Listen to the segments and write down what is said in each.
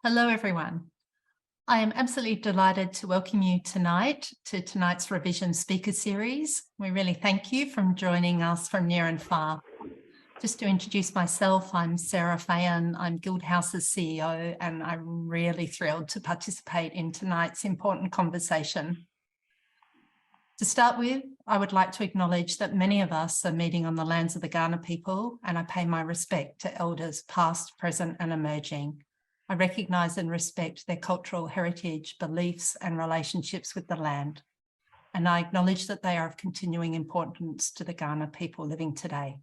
Hello, everyone. I am absolutely delighted to welcome you tonight to tonight's reVision speaker series. We really thank you for joining us from near and far. Just to introduce myself, I'm Sarah Fayan. I'm Guildhouse's CEO, and I'm really thrilled to participate in tonight's important conversation. To start with, I would like to acknowledge that many of us are meeting on the lands of the Kaurna people, and I pay my respect to elders past, present, and emerging. I recognise and respect their cultural heritage, beliefs, and relationships with the land. And I acknowledge that they are of continuing importance to the Kaurna people living today.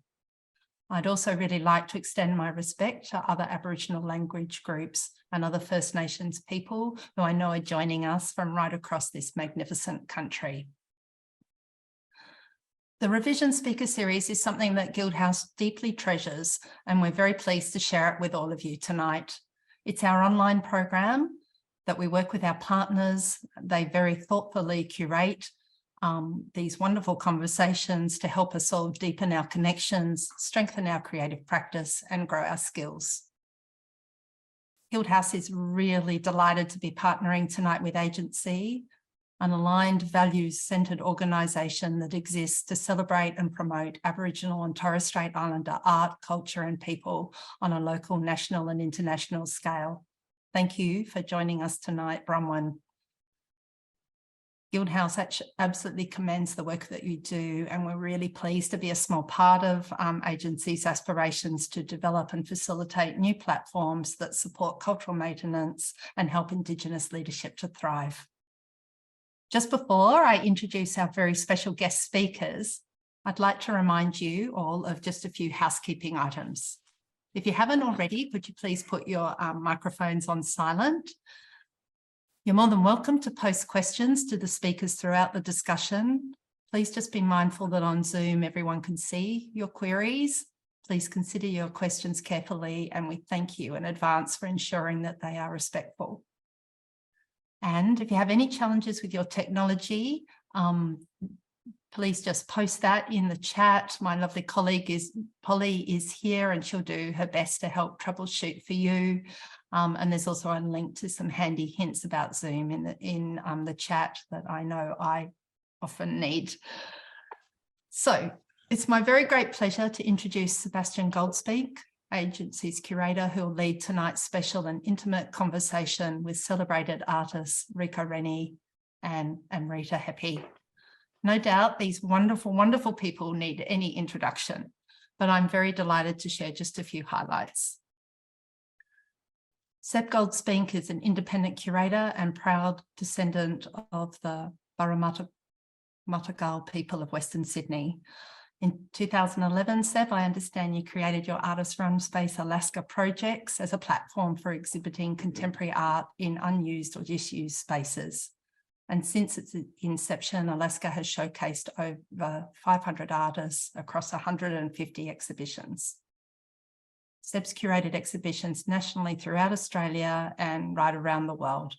I'd also really like to extend my respect to other Aboriginal language groups and other First Nations people who I know are joining us from right across this magnificent country. The reVision speaker series is something that Guildhouse deeply treasures, and we're very pleased to share it with all of you tonight. It's our online program that we work with our partners. They very thoughtfully curate these wonderful conversations to help us all deepen our connections, strengthen our creative practice, and grow our skills. Guildhouse is really delighted to be partnering tonight with Agency, an aligned, values-centred organisation that exists to celebrate and promote Aboriginal and Torres Strait Islander art, culture and people on a local, national and international scale. Thank you for joining us tonight, Bronwyn. Guildhouse absolutely commends the work that you do, and we're really pleased to be a small part of Agency's aspirations to develop and facilitate new platforms that support cultural maintenance and help Indigenous leadership to thrive. Just before I introduce our very special guest speakers, I'd like to remind you all of just a few housekeeping items. If you haven't already, could you please put your microphones on silent? You're more than welcome to post questions to the speakers throughout the discussion. Please just be mindful that on Zoom, everyone can see your queries. Please consider your questions carefully, and we thank you in advance for ensuring that they are respectful. And if you have any challenges with your technology, please just post that in the chat. My lovely colleague Polly is here, and she'll do her best to help troubleshoot for you. And there's also a link to some handy hints about Zoom in the chat that I know I often need. So it's my very great pleasure to introduce Sebastian Goldspink, Agency's curator, who will lead tonight's special and intimate conversation with celebrated artists Reko, Rennie and Amrita, Hepi. No doubt these wonderful, wonderful people need any introduction, but I'm very delighted to share just a few highlights. Seb Goldspink is an independent curator and proud descendant of the Matagal people of Western Sydney. In 2011, Seb, I understand you created your artist-run space Alaska projects as a platform for exhibiting contemporary art in unused or disused spaces. And since its inception, Alaska has showcased over 500 artists across 150 exhibitions. Seb's curated exhibitions nationally throughout Australia and right around the world.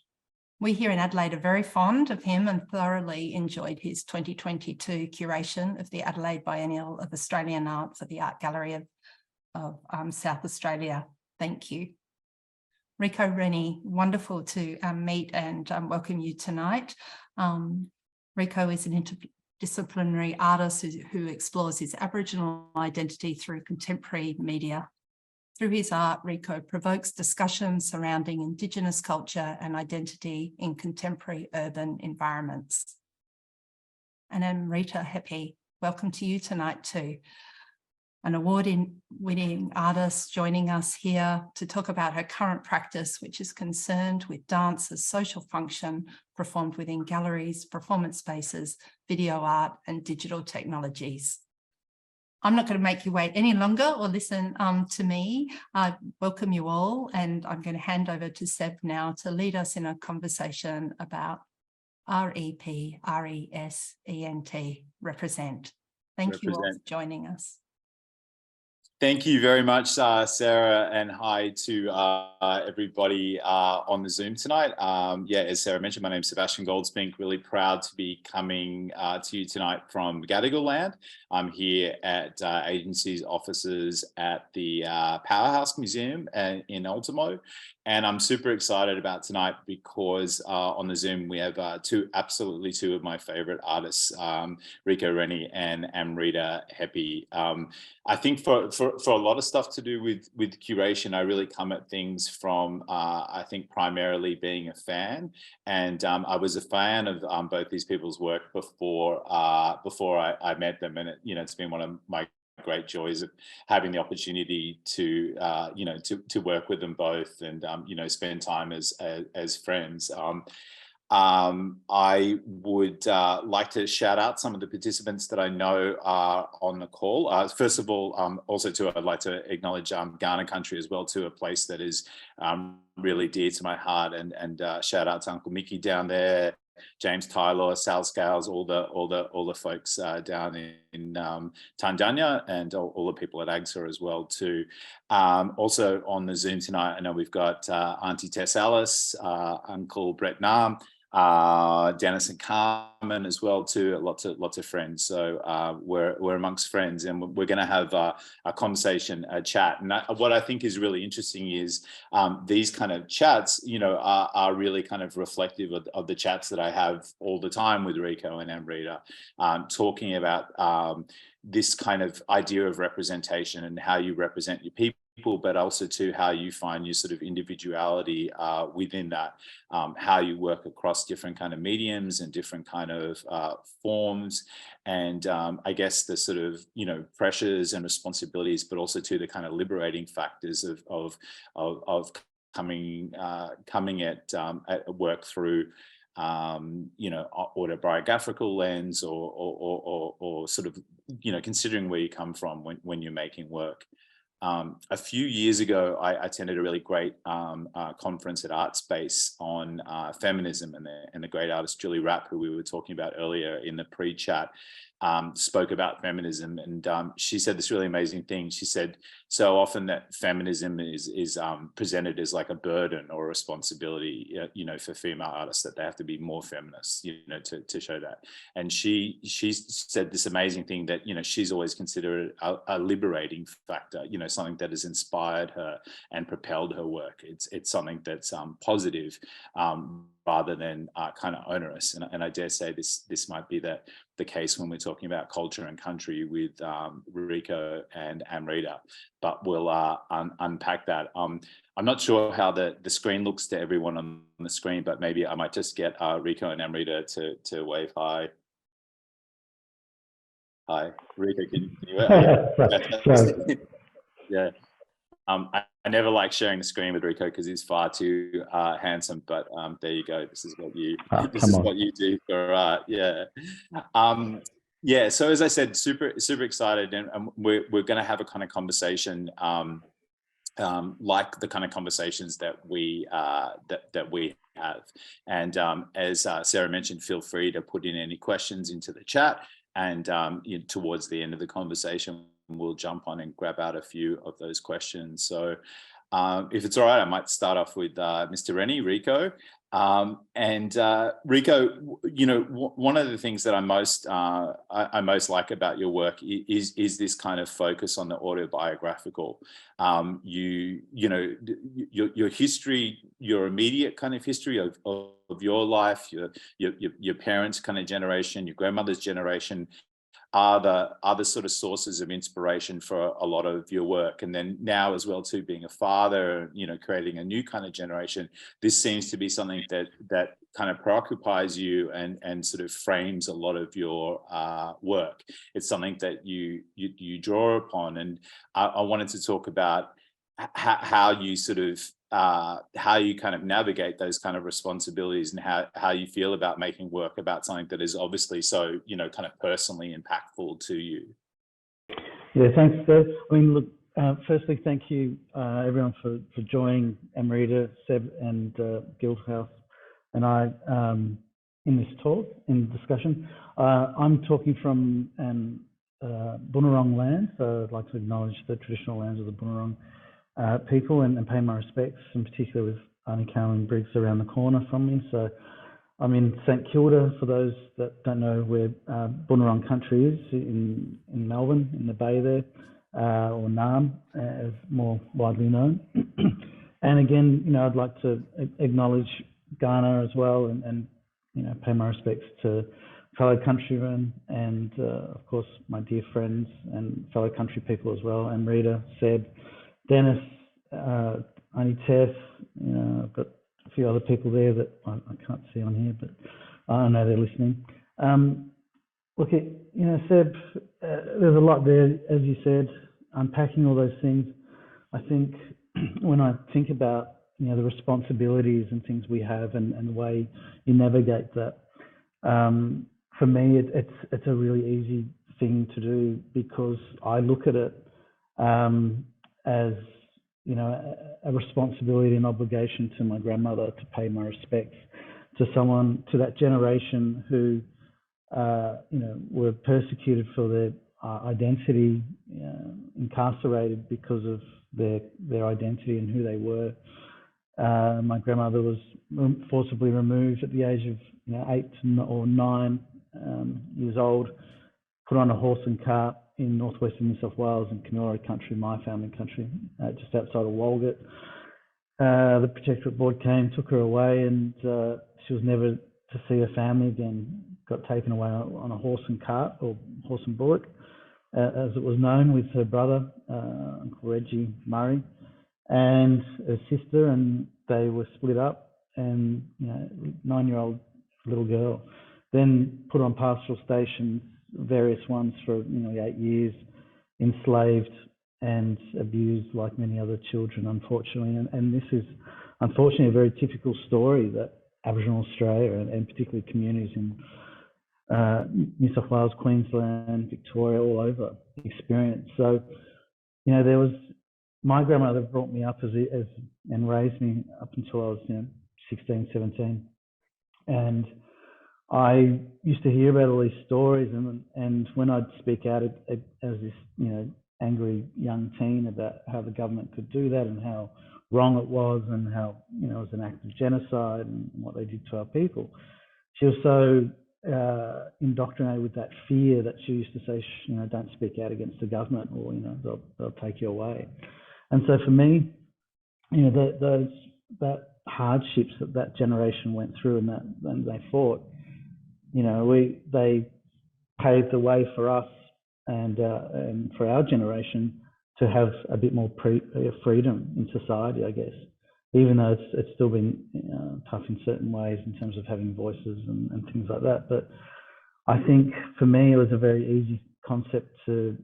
We here in Adelaide are very fond of him and thoroughly enjoyed his 2022 curation of the Adelaide Biennial of Australian Art for the Art Gallery of South Australia. Thank you. Reko, Rennie, wonderful to meet and welcome you tonight. Reko is an interdisciplinary artist who explores his Aboriginal identity through contemporary media. Through his art, Reko provokes discussions surrounding Indigenous culture and identity in contemporary urban environments. And Amrita, Hepi, welcome to you tonight too. An award-winning artist joining us here to talk about her current practice, which is concerned with dance as social function performed within galleries, performance spaces, video art, and digital technologies. I'm not going to make you wait any longer or listen to me. I welcome you all, and I'm going to hand over to Seb now to lead us in a conversation about R.E.P.R.E.S.E.N.T, represent. Thank you all for joining us. Thank you very much, Sarah, and hi to everybody on the Zoom tonight. Yeah, as Sarah mentioned, my name is Sebastian Goldspink. Really proud to be coming to you tonight from Gadigal land. I'm here at agency's offices at the Powerhouse Museum in Ultimo. And I'm super excited about tonight because on the Zoom we have absolutely two of my favorite artists, Reko, Rennie, and Amrita, Hepi. I think for a lot of stuff to do with curation, I really come at things from I think primarily being a fan, and I was a fan of both these people's work before I met them, and it's been one of my great joys of having the opportunity to to work with them both and spend time as friends. I would like to shout out some of the participants that I know are on the call. First of all, I'd like to acknowledge Ghana country as well, to a place that is really dear to my heart, and shout out to Uncle Mickey down there, James Tyler, Sal Scales, all the folks down in Tanzania, and all the people at AGSA as well too. Also on the Zoom tonight, I know we've got Auntie Tess Alice, Uncle Brett Nam, Dennis and Carmen as well too. Lots of friends. So we're amongst friends, and we're going to have a conversation, a chat. And what I think is really interesting is these kind of chats, are really kind of reflective of the chats that I have all the time with Reko and Amrita, talking about this kind of idea of representation and how you represent your people, but also to how you find your sort of individuality within that, how you work across different kind of mediums and different kind of forms, and I guess the sort of pressures and responsibilities, but also to the kind of liberating factors of coming at work through autobiographical lens, or sort of considering where you come from when you're making work. A few years ago, I attended a really great conference at R.E.P.R.E.S.E.N.T on feminism, and the great artist Julie Rapp, who we were talking about earlier in the pre-chat, spoke about feminism, and she said this really amazing thing. She said, so often that feminism is presented as like a burden or a responsibility, for female artists, that they have to be more feminist, to show that. And she said this amazing thing that, she's always considered a liberating factor, something that has inspired her and propelled her work. It's something that's positive, rather than kind of onerous. And I dare say this might be the case when we're talking about culture and country with Reko and Amrita, but we'll unpack that. I'm not sure how the screen looks to everyone on the screen, but maybe I might just get Reko and Amrita to wave hi. Hi, Reko, can you yeah. I never like sharing the screen with Reko because he's far too handsome, but there you go. This is what you what you do for art. Yeah. Yeah. So as I said, super excited, and we're going to have a kind of conversation like the kind of conversations that we have. And as Sarah mentioned, feel free to put in any questions into the chat, and towards the end of the conversation, we'll jump on and grab out a few of those questions. So if it's all right, I might start off with Mr. Rennie, Reko. And Reko, one of the things that I most like about your work is this kind of focus on the autobiographical. Your history, your immediate kind of history of your life, your parents' kind of generation, your grandmother's generation, are the sort of sources of inspiration for a lot of your work. And then now as well too, being a father, creating a new kind of generation, this seems to be something that kind of preoccupies you and sort of frames a lot of your work. It's something that you draw upon, and I wanted to talk about how you sort of how you kind of navigate those kind of responsibilities, and how you feel about making work about something that is obviously so kind of personally impactful to you. Yeah, thanks, Dave. I mean, look, firstly, thank you everyone for joining Amrita, Seb, and Guildhouse and I in this talk, in discussion. I'm talking from an Bunurong land, so I'd like to acknowledge the traditional lands of the Bunurong people and pay my respects, in particular with Auntie Carolyn Briggs around the corner from me. So I'm in St Kilda, for those that don't know where Bunurong country is, in Melbourne, in the bay there, or Naarm, as more widely known. And again, I'd like to acknowledge Ghana as well, and pay my respects to fellow countrymen and, of course, my dear friends and fellow country people as well, Amrita, Seb, Dennis, Auntie Tess. I've got a few other people there that I can't see on here, but I know they're listening. Look, Seb, there's a lot there, as you said, unpacking all those things. I think when I think about, the responsibilities and things we have and the way you navigate that, for me, it's a really easy thing to do, because I look at it as, a responsibility and obligation to my grandmother to pay my respects to that generation who, were persecuted for their identity, incarcerated because of their identity and who they were. My grandmother was forcibly removed at the age of 8 or 9 years old, put on a horse and cart in northwestern New South Wales in Canora country, my family country, just outside of Walgett. The Protectorate Board came, took her away, and she was never to see her family again. Got taken away on a horse and cart, or horse and bullock, as it was known, with her brother, Uncle Reggie Murray, and her sister, and they were split up, and 9-year-old little girl, then put on pastoral stations, various ones, for nearly 8 years, enslaved and abused like many other children, unfortunately. And this is unfortunately a very typical story that Aboriginal Australia and particularly communities in New South Wales, Queensland, Victoria, all over experience. So, there was, my grandmother brought me up and raised me up until I was 16, 17. And I used to hear about all these stories, and when I'd speak out as this, angry young teen about how the government could do that and how wrong it was, and how, it was an act of genocide and what they did to our people, she was so indoctrinated with that fear that she used to say, don't speak out against the government, or, they'll take you away. And so for me, that hardships that generation went through and they fought, they paved the way for us and for our generation to have a bit more freedom in society, I guess, even though it's still been tough in certain ways in terms of having voices and things like that. But I think for me, it was a very easy concept to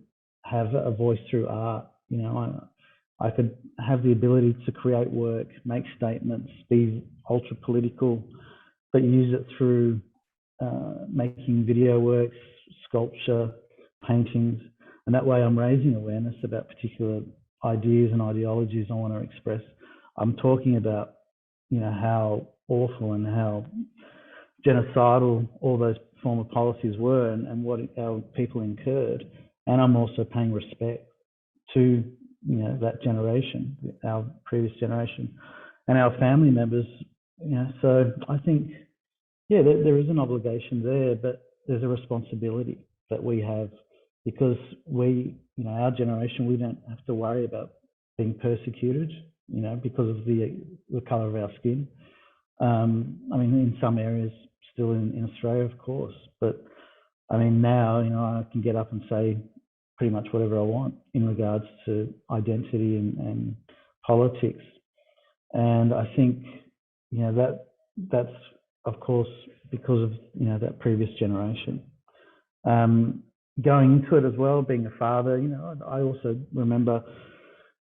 have a voice through art. I could have the ability to create work, make statements, be ultra political, but use it through making video works, sculpture, paintings, and that way I'm raising awareness about particular ideas and ideologies I want to express. I'm talking about, how awful and how genocidal all those former policies were and what our people incurred, and I'm also paying respect to that generation, our previous generation, and our family members. So I think, there is an obligation there, but there's a responsibility that we have, because we, our generation, we don't have to worry about being persecuted, because of the colour of our skin. In some areas still in Australia, of course, but now, I can get up and say pretty much whatever I want in regards to identity and politics. And I think, that's of course because of, that previous generation. Going into it as well, being a father, I also remember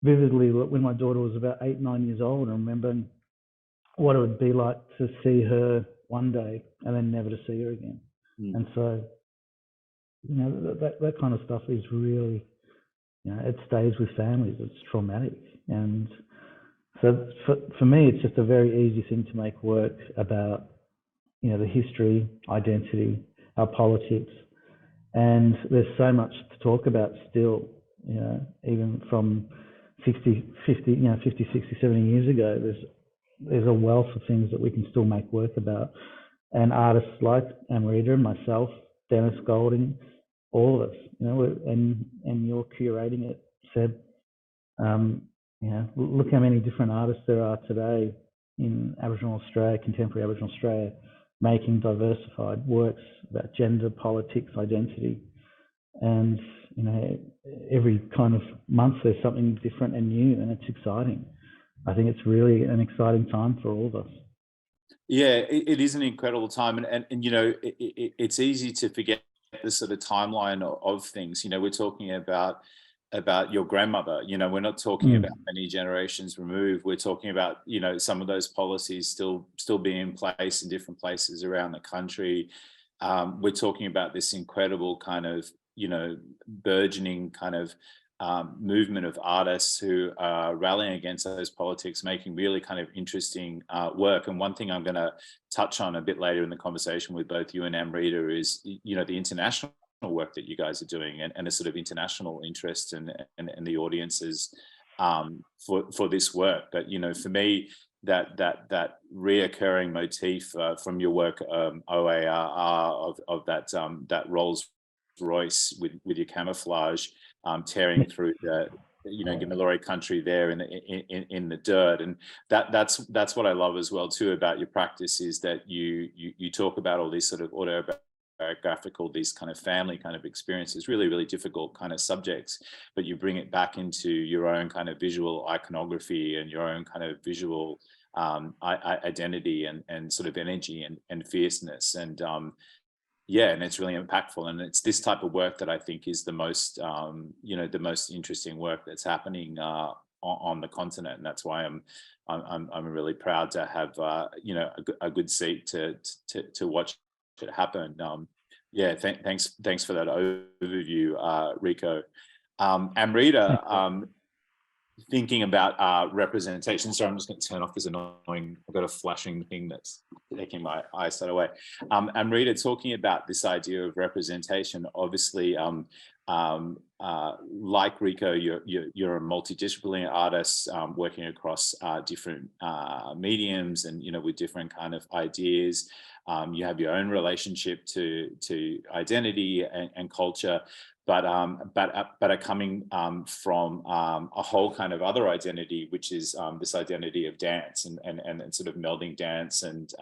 vividly when my daughter was about 8, 9 years old, I remember what it would be like to see her one day and then never to see her again. And so, that kind of stuff is really, it stays with families. It's traumatic. And so for me, it's just a very easy thing to make work about, the history, identity, our politics, And there's so much to talk about still, you know, even from 50, 60, 70 years ago, there's a wealth of things that we can still make work about. And artists like Amrita, myself, Dennis Golding, all of us, you know, and you're curating it, Seb. You know, look how many different artists there are today in Aboriginal Australia, contemporary Aboriginal Australia, making diversified works about gender, politics, identity. And, you know, every kind of month there's something different and new, and it's exciting. I think it's really an exciting time for all of us. Yeah, it is an incredible time. And you know, it's easy to forget the sort of timeline of things. You know, we're talking about your grandmother, you know, we're not talking about many generations removed. We're talking about, you know, some of those policies still being in place in different places around the country. We're talking about this incredible kind of, you know, burgeoning kind of movement of artists who are rallying against those politics, making really kind of interesting work. And one thing I'm going to touch on a bit later in the conversation with both you and Amrita is, you know, the international work that you guys are doing, and a sort of international interest and the audiences for this work. But, you know, for me, that reoccurring motif from your work, OARR, of that Rolls Royce with your camouflage tearing through the, you know, Gamilaroi country there in the dirt, and that's what I love as well too about your practice, is that you talk about all these sort of autobiographical, these kind of family kind of experiences, really difficult kind of subjects, but you bring it back into your own kind of visual iconography and your own kind of visual identity and sort of energy and fierceness. And yeah, and it's really impactful, and it's this type of work that I think is the most, you know, the most interesting work that's happening on the continent, and that's why I'm really proud to have you know, a good seat to watch it happen. Yeah, thanks for that overview, Reko. Amrita, thinking about representation. So I'm just going to turn off this annoying, I've got a flashing thing that's taking my eyesight away. Amrita, talking about this idea of representation, obviously, like Reko, you're a multidisciplinary artist working across different mediums and, you know, with different kind of ideas. You have your own relationship to identity and culture, but are coming from a whole kind of other identity, which is this identity of dance and sort of melding dance and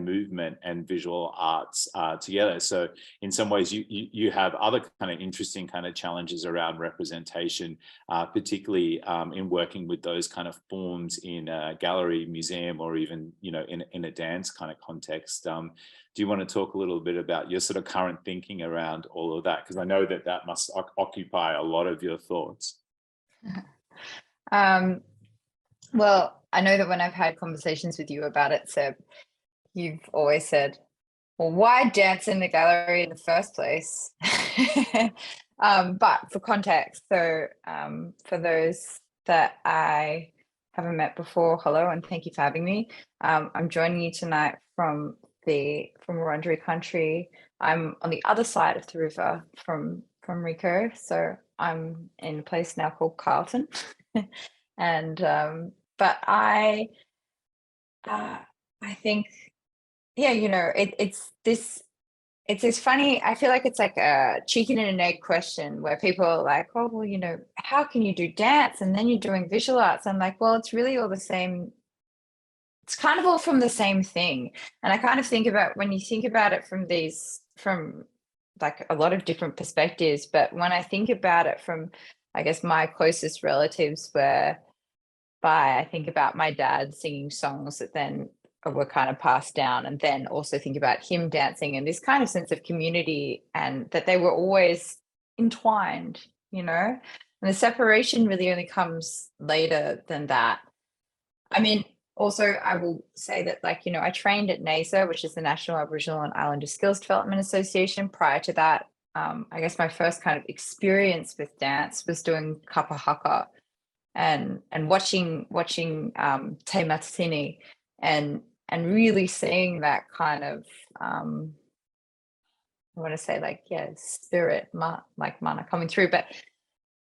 movement and visual arts together. So in some ways, you have other kind of interesting kind of challenges around representation, particularly in working with those kind of forms in a gallery, museum, or even, you know, in a dance kind of context. Do you want to talk a little bit about your sort of current thinking around all of that? Because I know that must occupy a lot of your thoughts. Well, I know that when I've had conversations with you about it, Seb, you've always said, well, why dance in the gallery in the first place? But for context, so for those that I haven't met before, hello, and thank you for having me. I'm joining you tonight from Wurundjeri country. I'm on the other side of the river from Reko, so I'm in a place now called Carlton. And but I think, yeah, you know, it's this funny, I feel like it's like a chicken and an egg question where people are like, oh, well, you know, how can you do dance and then you're doing visual arts? I'm like, well, it's really all the same. It's kind of all from the same thing. And I kind of think about, when you think about it from like a lot of different perspectives, but when I think about it from, I guess, my closest relatives, I think about my dad singing songs that then were kind of passed down, and then also think about him dancing and this kind of sense of community, and that they were always entwined, you know, and the separation really only comes later than that. I mean, also, I will say that, like, you know, I trained at NAISA, which is the National Aboriginal and Islander Skills Development Association. Prior to that, I guess my first kind of experience with dance was doing kapa haka and watching Te Matatini and really seeing that kind of want to say like, yeah, spirit, like mana coming through, but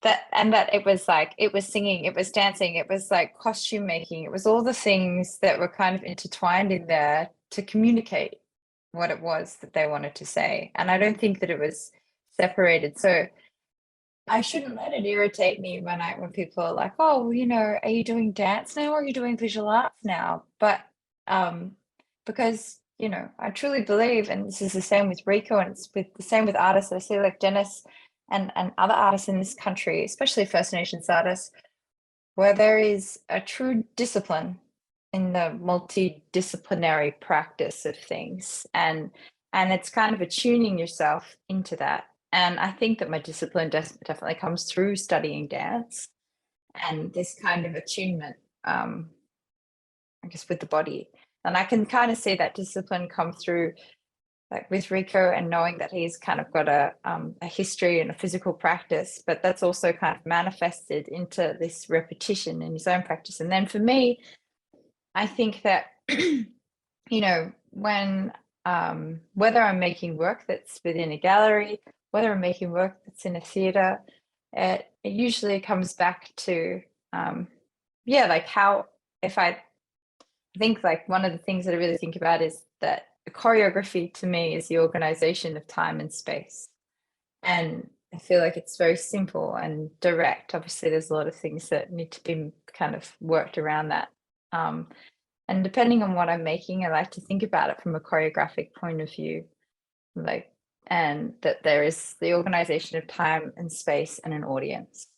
that it was like, it was singing, it was dancing, it was like costume making, it was all the things that were kind of intertwined in there to communicate what it was that they wanted to say. And I don't think that it was separated. So I shouldn't let it irritate me when people are like, oh, well, you know, are you doing dance now or are you doing visual arts now? But because, you know, I truly believe, and this is the same with Reko, and it's the same with artists. I see like Dennis and other artists in this country, especially First Nations artists, where there is a true discipline in the multidisciplinary practice of things. And it's kind of attuning yourself into that. And I think that my discipline definitely comes through studying dance and this kind of attunement, I guess, with the body. And I can kind of see that discipline come through, like with Reko, and knowing that he's kind of got a history and a physical practice, but that's also kind of manifested into this repetition in his own practice. And then for me, I think that, you know, when whether I'm making work that's within a gallery, whether I'm making work that's in a theatre, it usually comes back to, like how, if I think like one of the things that I really think about is that choreography to me is the organization of time and space. And I feel like it's very simple and direct. Obviously, there's a lot of things that need to be kind of worked around that. And depending on what I'm making, I like to think about it from a choreographic point of view, like, and that there is the organization of time and space and an audience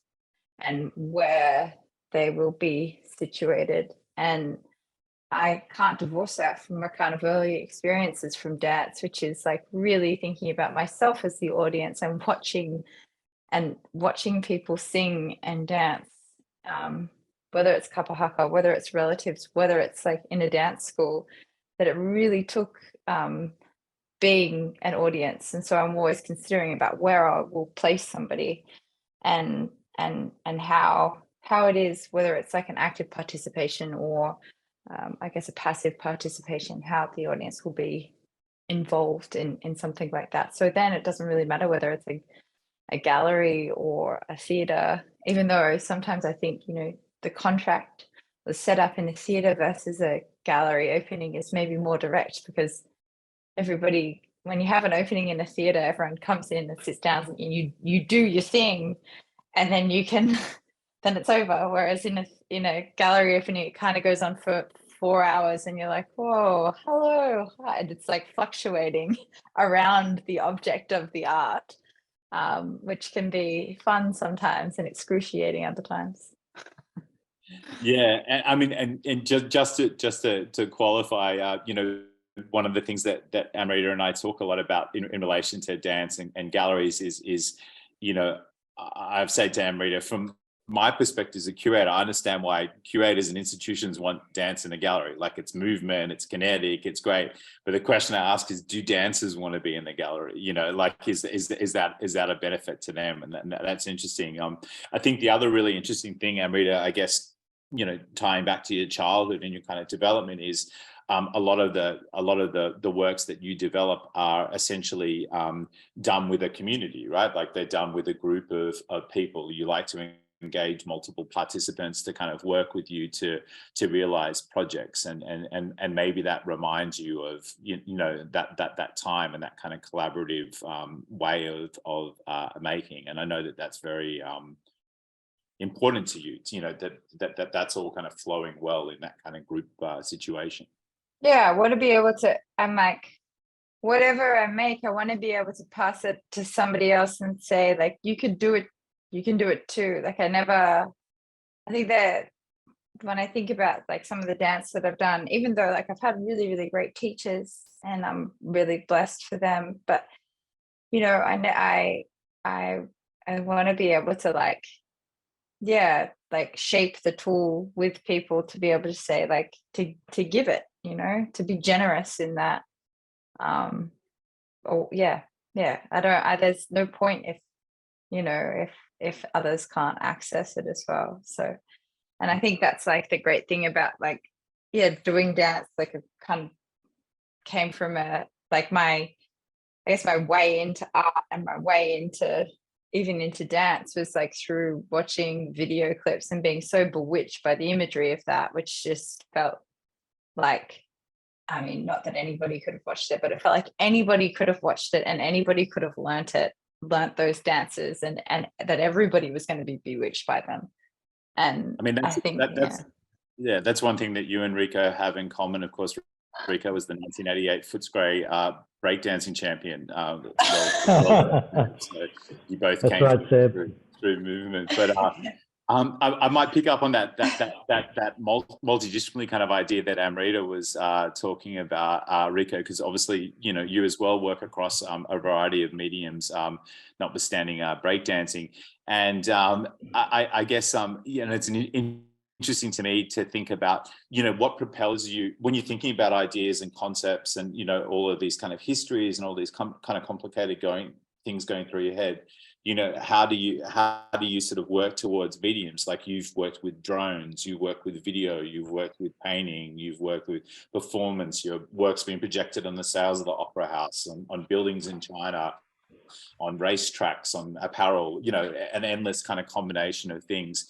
and where they will be situated. And I can't divorce that from my kind of early experiences from dance, which is like really thinking about myself as the audience and watching people sing and dance, whether it's kapa haka, whether it's relatives, whether it's like in a dance school, that it really took being an audience. And so I'm always considering about where I will place somebody and how it is, whether it's like an active participation or I guess a passive participation, how the audience will be involved in something like that. So then it doesn't really matter whether it's a gallery or a theatre, even though sometimes I think, you know, the contract was set up in a theatre versus a gallery opening is maybe more direct, because everybody, when you have an opening in a theatre, everyone comes in and sits down and you do your thing, and then you can then it's over. Whereas in a gallery opening, it kind of goes on for 4 hours and you're like, whoa, hello, hi. And it's like fluctuating around the object of the art, which can be fun sometimes and excruciating other times. Yeah, and I mean, and just to qualify, you know, one of the things that Amrita and I talk a lot about in relation to dance and galleries is, you know, I've said to Amrita, from my perspective as a curator, I understand why curators and institutions want dance in a gallery. Like, it's movement, it's kinetic, it's great. But the question I ask is, do dancers want to be in the gallery? You know, like, is that a benefit to them? And that's interesting. I think the other really interesting thing, Amrita, I guess, you know, tying back to your childhood and your kind of development is, a lot of the works that you develop are essentially done with a community, right? Like, they're done with a group of people. You like to engage multiple participants to kind of work with you to realize projects, and maybe that reminds you of you know that time and that kind of collaborative way of making. And I know that that's very important to you, you know, that's all kind of flowing well in that kind of group situation. Yeah, I want to be able to, I'm like, whatever I make, I want to be able to pass it to somebody else and say, like, you can do it too. Like, I think that when I think about like some of the dance that I've done, even though like I've had really, really great teachers and I'm really blessed for them, but you know, I want to be able to like, yeah, like shape the tool with people to be able to say, like, to give it, you know, to be generous in that. There's no point if, you know, if others can't access it as well. So, and I think that's like the great thing about like, yeah, doing dance, like it kind of came from my I guess my way into art and my way into even into dance was like through watching video clips and being so bewitched by the imagery of that, which just felt like, I mean, not that anybody could have watched it, but it felt like anybody could have watched it and anybody could have learnt those dances, and that everybody was going to be bewitched by them. And I mean, I think that's one thing that you and Reko have in common. Of course, Reko was the 1988 Footscray breakdancing champion. So you both That's came right, Seb. through movement. But I might pick up on that multidisciplinary kind of idea that Amrita was talking about, Reko, because obviously, you know, you as well work across a variety of mediums, notwithstanding breakdancing. And I guess, you know, it's interesting to me to think about, you know, what propels you when you're thinking about ideas and concepts and, you know, all of these kind of histories and all these kind of complicated things going through your head. You know, how do you sort of work towards mediums? Like, you've worked with drones, you work with video, you've worked with painting, you've worked with performance, your work's been projected on the sails of the Opera House, on buildings in China, on racetracks, on apparel, you know, an endless kind of combination of things.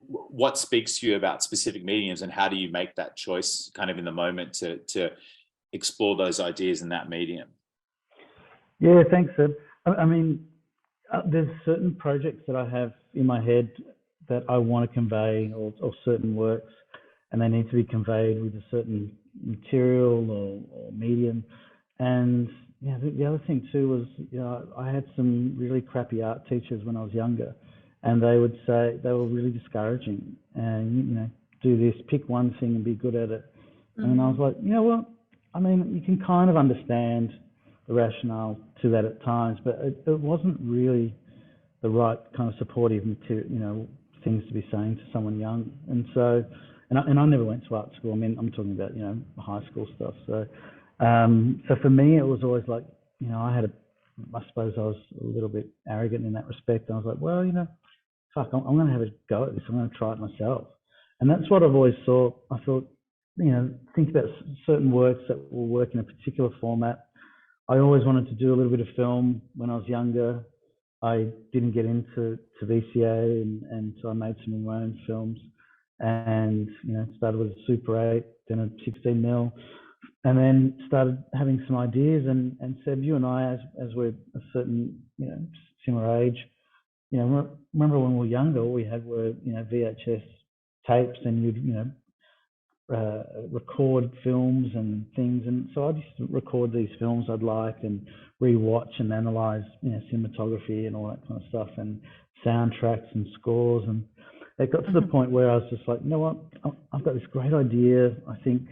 What speaks to you about specific mediums, and how do you make that choice kind of in the moment to explore those ideas in that medium? Yeah, thanks, Seb. I mean, there's certain projects that I have in my head that I want to convey, or certain works, and they need to be conveyed with a certain material or medium. And yeah, the other thing too was, you know, I had some really crappy art teachers when I was younger, and they would say, they were really discouraging, and, you know, do this, pick one thing and be good at it. And I was like, you know what? I mean, you can kind of understand the rationale to that at times, but it wasn't really the right kind of supportive material, you know, things to be saying to someone young. And so, and I never went to art school. I mean, I'm talking about, you know, high school stuff. So, so for me, it was always like, you know, I suppose I was a little bit arrogant in that respect. I was like, well, you know, fuck, I'm going to have a go at this. I'm going to try it myself. And that's what I've always thought. I thought, you know, think about certain works that will work in a particular format. I always wanted to do a little bit of film when I was younger. I didn't get into VCA, and so I made some of my own films, and, you know, started with a Super 8, then a 16mm, and then started having some ideas. And Seb, you and I, as we're a certain, you know, similar age, you know, remember when we were younger, all we had were, you know, VHS tapes, and you'd, you know, record films and things. And so I just record these films I'd like and rewatch and analyze, you know, cinematography and all that kind of stuff, and soundtracks and scores. And it got to the point where I was just like, you know what, I've got this great idea, I think,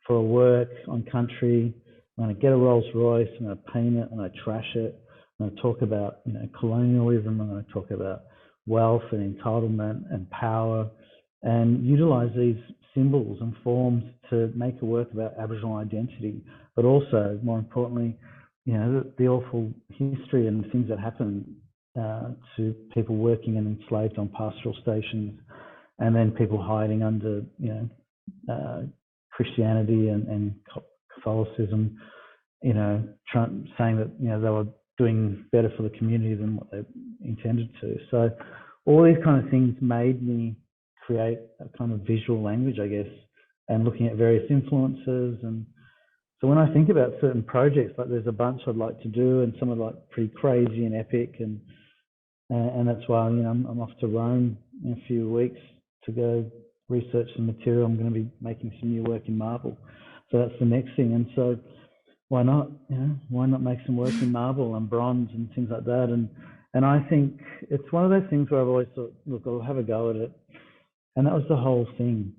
for a work on country. I'm going to get a Rolls Royce, I'm going to paint it, I'm going to trash it, I'm going to talk about, you know, colonialism, I'm going to talk about wealth and entitlement and power, and utilize these symbols and forms to make a work about Aboriginal identity, but also, more importantly, you know, the awful history and things that happen to people working and enslaved on pastoral stations, and then people hiding under, you know, Christianity and Catholicism, you know, saying that, you know, they were doing better for the community than what they intended to. So all these kind of things made me create a kind of visual language, I guess, and looking at various influences. And so when I think about certain projects, like there's a bunch I'd like to do, and some are like pretty crazy and epic, and that's why, you know, I'm off to Rome in a few weeks to go research some material. I'm going to be making some new work in marble, so that's the next thing. And so why not, you know, why not make some work in marble and bronze and things like that? And I think it's one of those things where I've always thought, look, I'll have a go at it. And that was the whole thing.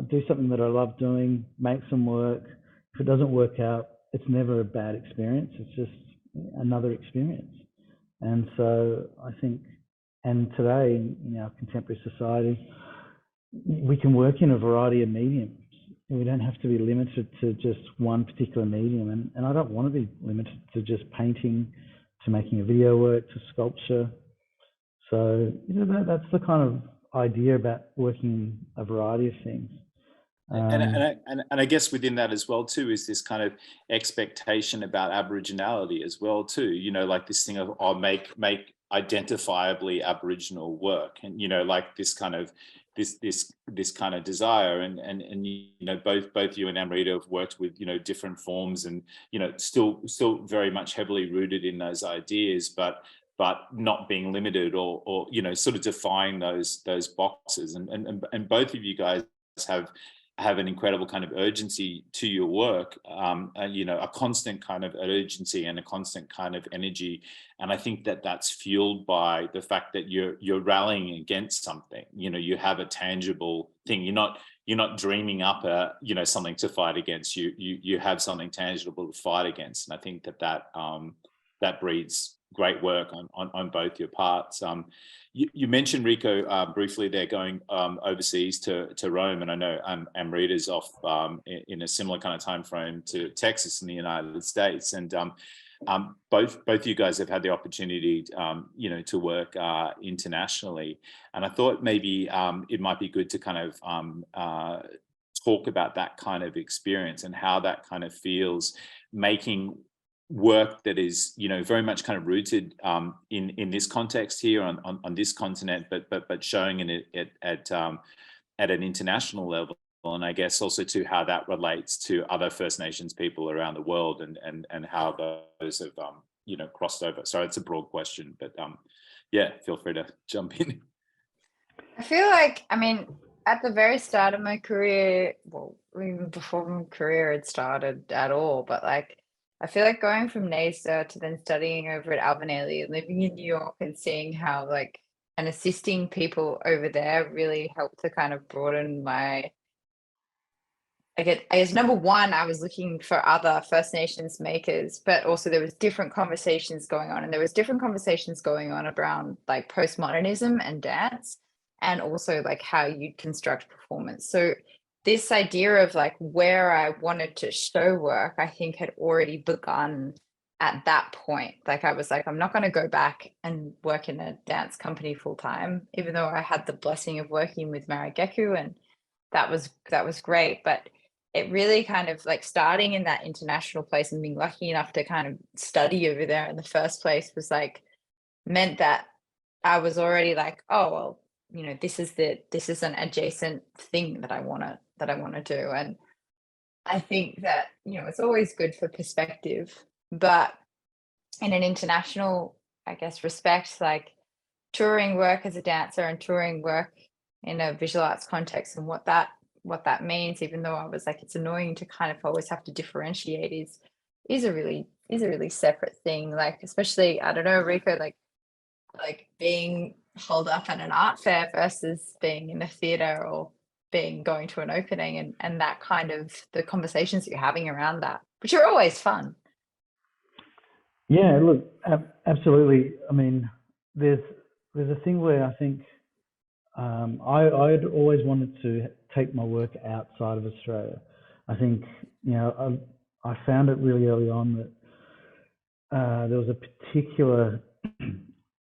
Do something that I love doing, make some work. If it doesn't work out, it's never a bad experience. It's just another experience. And so I think, and today in our contemporary society, we can work in a variety of mediums. We don't have to be limited to just one particular medium. And I don't want to be limited to just painting, to making a video work, to sculpture. So, you know, that's the kind of idea about working a variety of things. And I guess within that as well too is this kind of expectation about Aboriginality as well too. You know, like this thing of make identifiably Aboriginal work, and you know, like this kind of this kind of desire, and you know, both you and Amrita have worked with, you know, different forms, and you know, still very much heavily rooted in those ideas, but not being limited or you know, sort of defying those boxes, and both of you guys have an incredible kind of urgency to your work, you know, a constant kind of urgency and a constant kind of energy. And I think that that's fueled by the fact that you're rallying against something. You know, you have a tangible thing. You're not dreaming up you know, something to fight against. You have something tangible to fight against. And I think that breeds great work on both your parts. You mentioned, Reko, briefly there, going overseas to Rome, and I know Amrita's off in a similar kind of time frame to Texas in the United States, and both you guys have had the opportunity, you know, to work internationally, and I thought maybe it might be good to kind of talk about that kind of experience and how that kind of feels, making work that is, you know, very much kind of rooted in this context here on this continent, but showing it at an international level, and I guess also to how that relates to other First Nations people around the world, and how those have you know, crossed over. So it's a broad question, but yeah, feel free to jump in. I feel like, I mean, at the very start of my career, well, even before my career had started at all, but like, I feel like going from NASA to then studying over at Albanelli and living in New York and seeing how like, and assisting people over there really helped to kind of broaden my, I guess number one, I was looking for other First Nations makers, but also there was different conversations going on, and there was different conversations going on around like postmodernism and dance, and also like how you construct performance. So this idea of like where I wanted to show work, I think had already begun at that point. Like I was like, I'm not going to go back and work in a dance company full time, even though I had the blessing of working with Marigeku, and that was great. But it really kind of like starting in that international place and being lucky enough to kind of study over there in the first place was like, meant that I was already like, oh, well, you know, this is an adjacent thing that I want to do. And I think that, you know, it's always good for perspective, but in an international, I guess, respect, like touring work as a dancer and touring work in a visual arts context and what that means, even though I was like, it's annoying to kind of always have to differentiate, is a really separate thing. Like, especially, I don't know, Reko, like being holed up at an art fair versus being in a theatre or going to an opening, and that kind of the conversations you're having around that, which are always fun. Yeah, look, absolutely. I mean, there's a thing where I think I'd always wanted to take my work outside of Australia. I think, you know, I found it really early on that there was a particular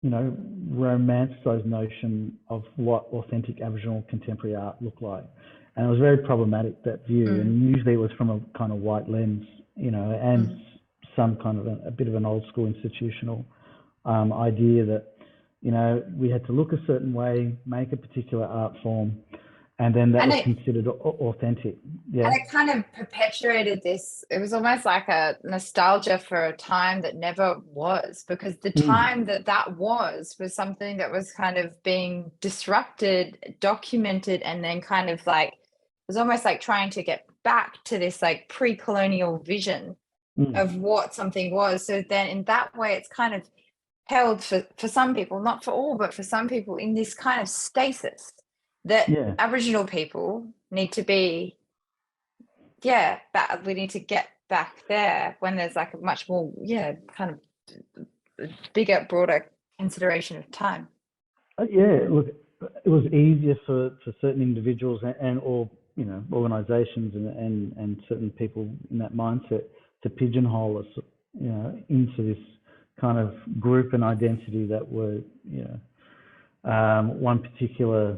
you know, romanticized notion of what authentic Aboriginal contemporary art looked like. And it was very problematic, that view. And usually it was from a kind of white lens, you know, and some kind of a bit of an old school institutional idea that, you know, we had to look a certain way, make a particular art form, and then that was considered authentic. Yeah. And it kind of perpetuated this. It was almost like a nostalgia for a time that never was, because the time that was something that was kind of being disrupted, documented, and then kind of like, it was almost like trying to get back to this like pre-colonial vision of what something was. So then in that way, it's kind of held for some people, not for all, but for some people, in this kind of stasis that Aboriginal people need to be, that we need to get back there, when there's like a much more, kind of bigger, broader consideration of time. Look, it was easier for certain individuals and or, you know, organisations and certain people in that mindset to pigeonhole us, you know, into this kind of group and identity that were, you know, one particular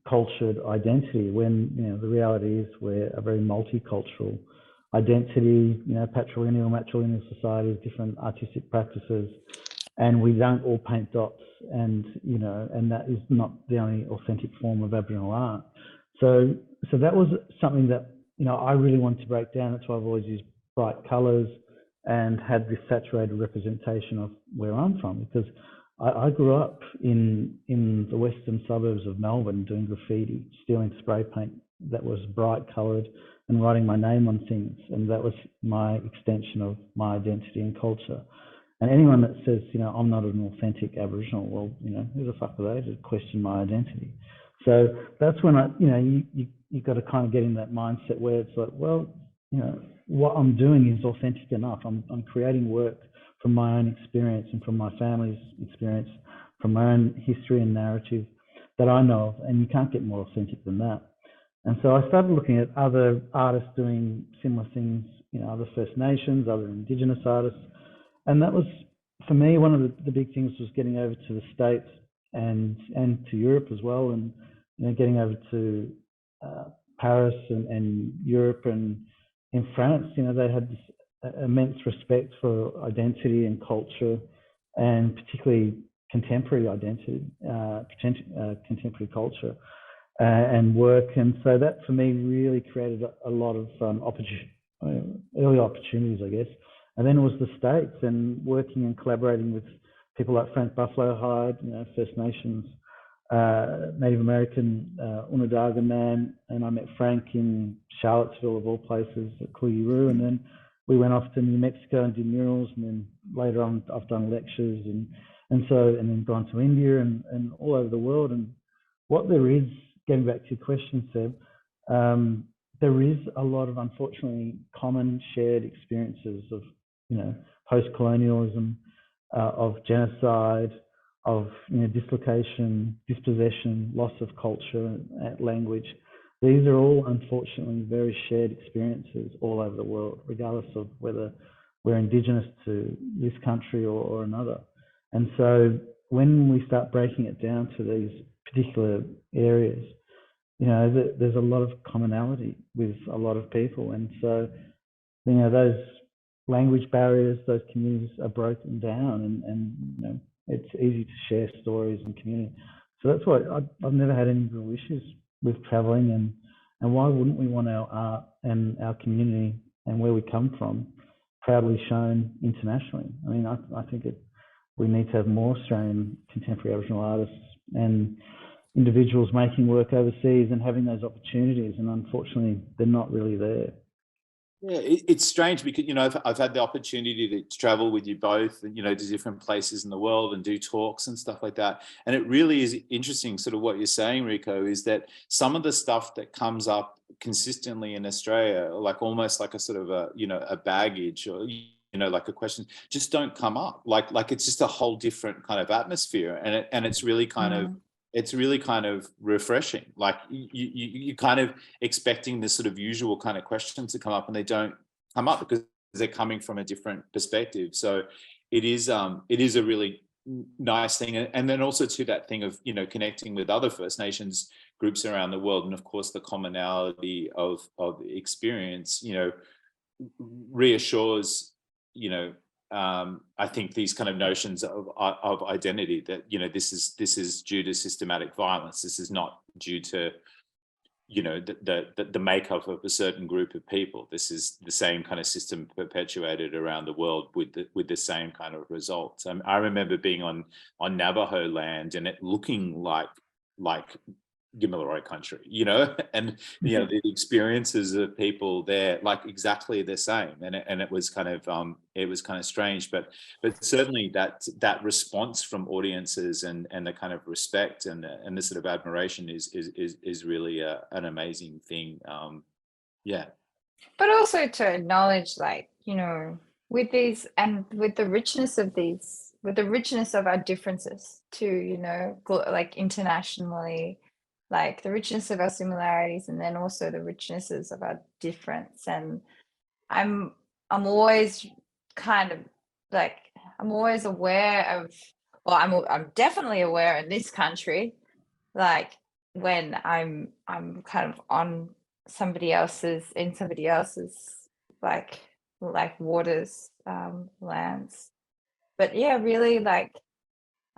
cultured identity, when, you know, the reality is we're a very multicultural identity, you know, patrilineal, matrilineal societies, different artistic practices, and we don't all paint dots, and, you know, and that is not the only authentic form of Aboriginal art. So that was something that, you know, I really wanted to break down. That's why I've always used bright colours and had this saturated representation of where I'm from, because I grew up in the western suburbs of Melbourne doing graffiti, stealing spray paint that was bright coloured and writing my name on things, and that was my extension of my identity and culture. And anyone that says, you know, I'm not an authentic Aboriginal, well, you know, who the fuck are they to question my identity? So that's when you got to kind of get in that mindset where it's like, well, you know, what I'm doing is authentic enough. I'm creating work from my own experience and from my family's experience, from my own history and narrative that I know of, and you can't get more authentic than that. And so I started looking at other artists doing similar things, you know, other First Nations, other Indigenous artists. And that was, for me, one of the big things was getting over to the States and to Europe as well. And, you know, getting over to Paris and Europe, and in France, you know, they had this immense respect for identity and culture, and particularly contemporary identity, contemporary culture and work. And so that for me really created a lot of early opportunities, I guess. And then it was the States, and working and collaborating with people like Frank Buffalo Hyde, you know, First Nations, Native American Onondaga man, and I met Frank in Charlottesville, of all places, at Kuluru, and then we went off to New Mexico and did murals, and then later on I've done lectures, and then gone to India and all over the world. And what there is, getting back to your question, Seb, there is a lot of, unfortunately, common shared experiences of, you know, post-colonialism, of genocide, of, you know, dislocation, dispossession, loss of culture, language. These are all, unfortunately, very shared experiences all over the world, regardless of whether we're Indigenous to this country or another. And so when we start breaking it down to these particular areas, you know, there's a lot of commonality with a lot of people. And so, you know, those language barriers, those communities are broken down, and you know, it's easy to share stories and community. So that's why I've never had any real issues with traveling, and why wouldn't we want our art and our community and where we come from proudly shown internationally? I mean, I think we need to have more Australian contemporary Aboriginal artists and individuals making work overseas and having those opportunities, and unfortunately they're not really there. Yeah, it's strange because, you know, I've had the opportunity to travel with you both, and, you know, to different places in the world and do talks and stuff like that. And it really is interesting, sort of what you're saying, Reko, is that some of the stuff that comes up consistently in Australia, like almost like a sort of a, you know, a baggage, or, you know, like a question, just don't come up. Like it's just a whole different kind of atmosphere, and it's really kind of, it's really kind of refreshing. Like you kind of expecting this sort of usual kind of questions to come up, and they don't come up because they're coming from a different perspective. So it is a really nice thing. And then also to that thing of, you know, connecting with other First Nations groups around the world, and of course the commonality of experience, you know, reassures, you know, I think these kind of notions of identity, that, you know, this is due to systematic violence. This is not due to, you know, the makeup of a certain group of people. This is the same kind of system perpetuated around the world with the same kind of results. I remember being on Navajo land and it looking like Gimilaroi country, you know, and, you know, the experiences of people there, like exactly the same. And it was kind of strange, but certainly that response from audiences and the kind of respect and the sort of admiration is really an amazing thing. Yeah. But also to acknowledge, like, you know, with these, and with the richness of our differences to, you know, like internationally, like the richness of our similarities, and then also the richnesses of our difference. And I'm always kind of like, I'm always aware of, well, I'm definitely aware in this country, like when I'm kind of on somebody else's like waters, lands. But yeah, really like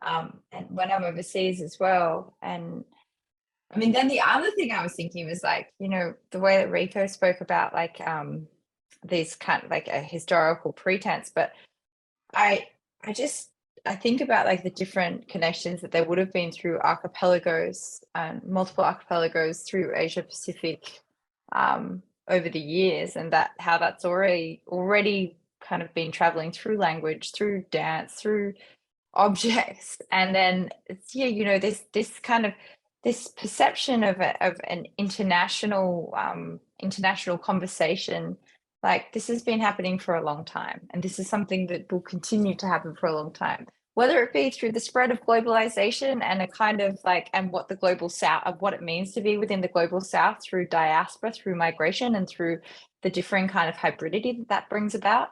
and when I'm overseas as well. And I mean, then the other thing I was thinking was like, you know, the way that Reko spoke about like these kind of like a historical pretense, but I I think about like the different connections that there would have been through archipelagos and multiple archipelagos through Asia Pacific over the years, and that how that's already kind of been traveling through language, through dance, through objects. And then it's, yeah, you know, this kind of this perception of an international international conversation, like this has been happening for a long time, and this is something that will continue to happen for a long time, whether it be through the spread of globalization and a kind of like, and what the global south of what it means to be within the global south through diaspora, through migration, and through the differing kind of hybridity that that brings about,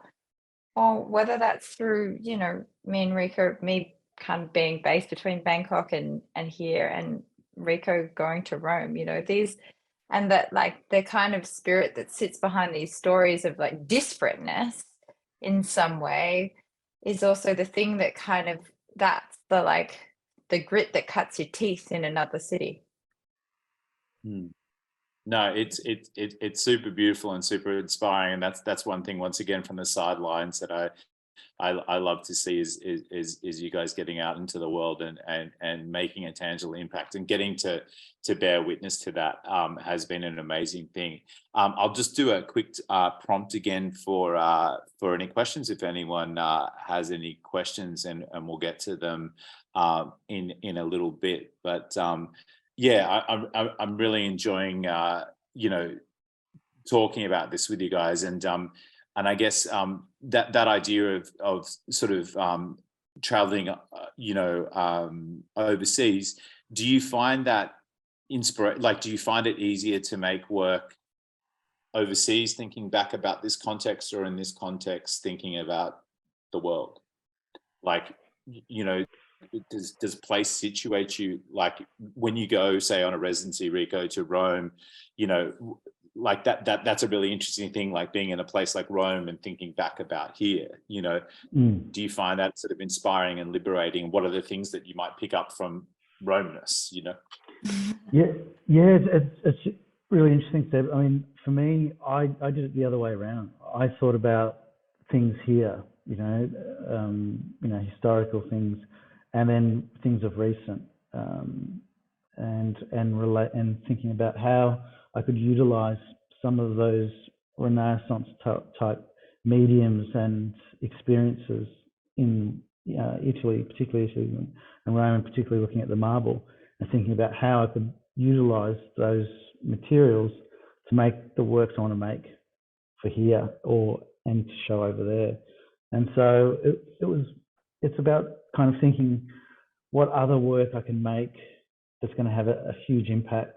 or whether that's through, you know, me and Reko, me kind of being based between Bangkok and here, and Reko going to Rome, you know, these, and that like the kind of spirit that sits behind these stories of like disparateness in some way is also the thing that kind of, that's the like the grit that cuts your teeth in another city. No, it's super beautiful and super inspiring, and that's one thing once again from the sidelines that I love to see is you guys getting out into the world and making a tangible impact, and getting to bear witness to that has been an amazing thing. I'll just do a quick prompt again for any questions, if anyone has any questions, and we'll get to them in a little bit. But yeah, I'm really enjoying you know, talking about this with you guys, and I guess that idea of sort of traveling, you know, overseas. Do you find that do you find it easier to make work overseas, thinking back about this context, or in this context, thinking about the world? Like, you know, does place situate you, like when you go, say, on a residency, Reko, to Rome, you know, like that's a really interesting thing, like being in a place like Rome and thinking back about here, you know. Do you find that sort of inspiring and liberating? What are the things that you might pick up from Romeness, you know? Yeah, it's really interesting, Seb. I mean, for me, I did it the other way around. I thought about things here, you know, historical things, and then things of recent, and thinking about how I could utilize some of those Renaissance type mediums and experiences in Italy, particularly Italy and Rome, and particularly looking at the marble, and thinking about how I could utilize those materials to make the works I want to make for here, and to show over there. And so it's about kind of thinking what other work I can make that's going to have a huge impact,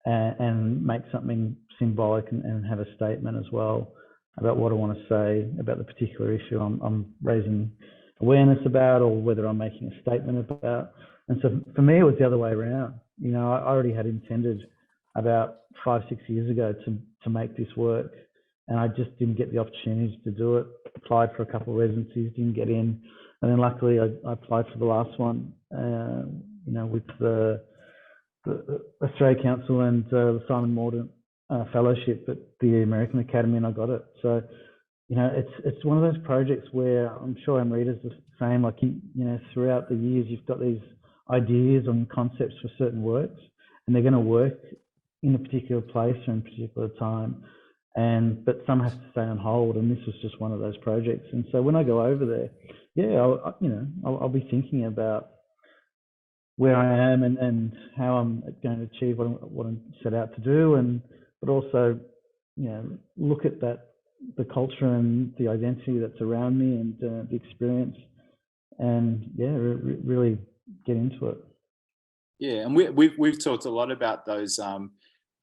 and make something symbolic, and have a statement as well about what I want to say about the particular issue I'm raising awareness about, or whether I'm making a statement about. And so for me, it was the other way around. You know, I already had intended about 5-6 years ago to make this work, and I just didn't get the opportunities to do it. Applied for a couple of residencies, didn't get in, and then luckily I applied for the last one, you know, with the Australia Council and the Simon Mordaunt Fellowship at the American Academy, and I got it. So, you know, it's one of those projects where I'm sure Amrita's the same. Like, you know, throughout the years, you've got these ideas and concepts for certain works, and they're going to work in a particular place or in a particular time, but some have to stay on hold, and this was just one of those projects. And so when I go over there, yeah, I'll be thinking about where I am and how I'm going to achieve what I'm set out to do, but also, you know, look at the culture and the identity that's around me, and the experience, and yeah, really get into it. Yeah, and we've talked a lot about those